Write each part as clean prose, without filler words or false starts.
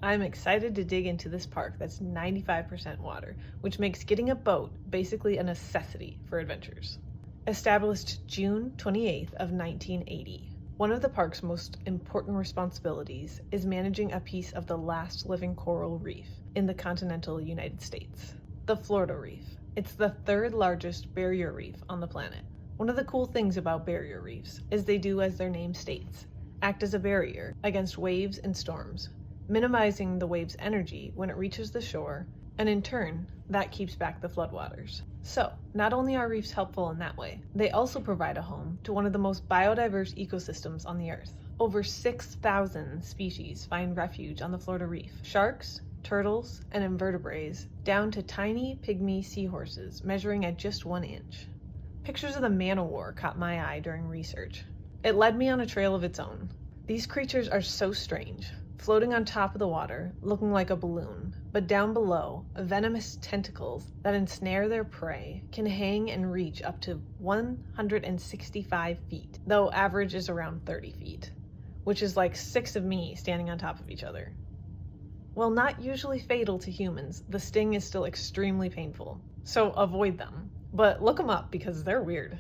I'm excited to dig into this park that's 95% water, which makes getting a boat basically a necessity for adventures. Established June 28th of 1980, one of the park's most important responsibilities is managing a piece of the last living coral reef in the continental United States, the Florida Reef. It's the third largest barrier reef on the planet. One of the cool things about barrier reefs is they do as their name states, act as a barrier against waves and storms, minimizing the wave's energy when it reaches the shore, and in turn, that keeps back the floodwaters. So, not only are reefs helpful in that way, they also provide a home to one of the most biodiverse ecosystems on the Earth. Over 6,000 species find refuge on the Florida Reef. Sharks, turtles, and invertebrates, down to tiny pygmy seahorses measuring at just 1 inch. Pictures of the man-o-war caught my eye during research. It led me on a trail of its own. These creatures are so strange, floating on top of the water, looking like a balloon, but down below, venomous tentacles that ensnare their prey can hang and reach up to 165 feet, though average is around 30 feet, which is like 6 of me standing on top of each other. While not usually fatal to humans, the sting is still extremely painful, so avoid them, but look them up because they're weird.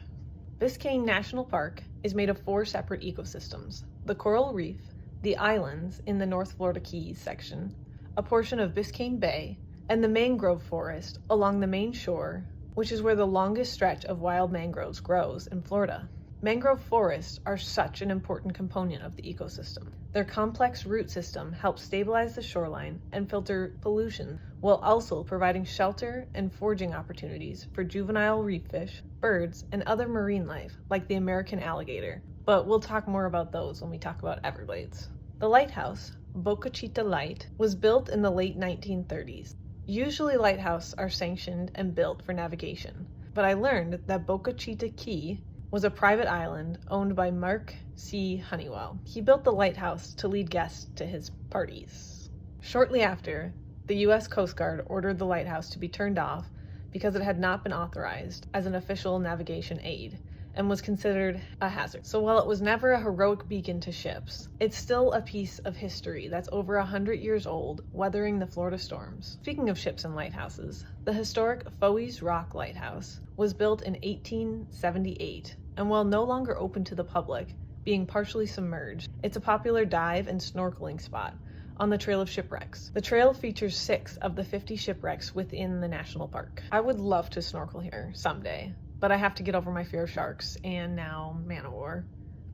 Biscayne National Park is made of 4 separate ecosystems: the coral reef, the islands in the North Florida Keys section, a portion of Biscayne Bay, and the mangrove forest along the main shore, which is where the longest stretch of wild mangroves grows in Florida. Mangrove forests are such an important component of the ecosystem. Their complex root system helps stabilize the shoreline and filter pollution, while also providing shelter and foraging opportunities for juvenile reef fish, birds, and other marine life like the American alligator, but we'll talk more about those when we talk about Everglades. The lighthouse, Boca Chita Light, was built in the late 1930s. Usually lighthouses are sanctioned and built for navigation, but I learned that Boca Chita Key was a private island owned by Mark C. Honeywell. He built the lighthouse to lead guests to his parties. Shortly after, the U.S. Coast Guard ordered the lighthouse to be turned off because it had not been authorized as an official navigation aid and was considered a hazard. So while it was never a heroic beacon to ships, it's still a piece of history that's over 100 years old, weathering the Florida storms. Speaking of ships and lighthouses, the historic Fowey's Rock Lighthouse was built in 1878, and while no longer open to the public, being partially submerged, it's a popular dive and snorkeling spot on the Trail of Shipwrecks. The trail features 6 of the 50 shipwrecks within the national park. I would love to snorkel here someday, but I have to get over my fear of sharks and now man-o-war.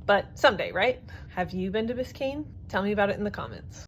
But someday, right? Have you been to Biscayne? Tell me about it in the comments.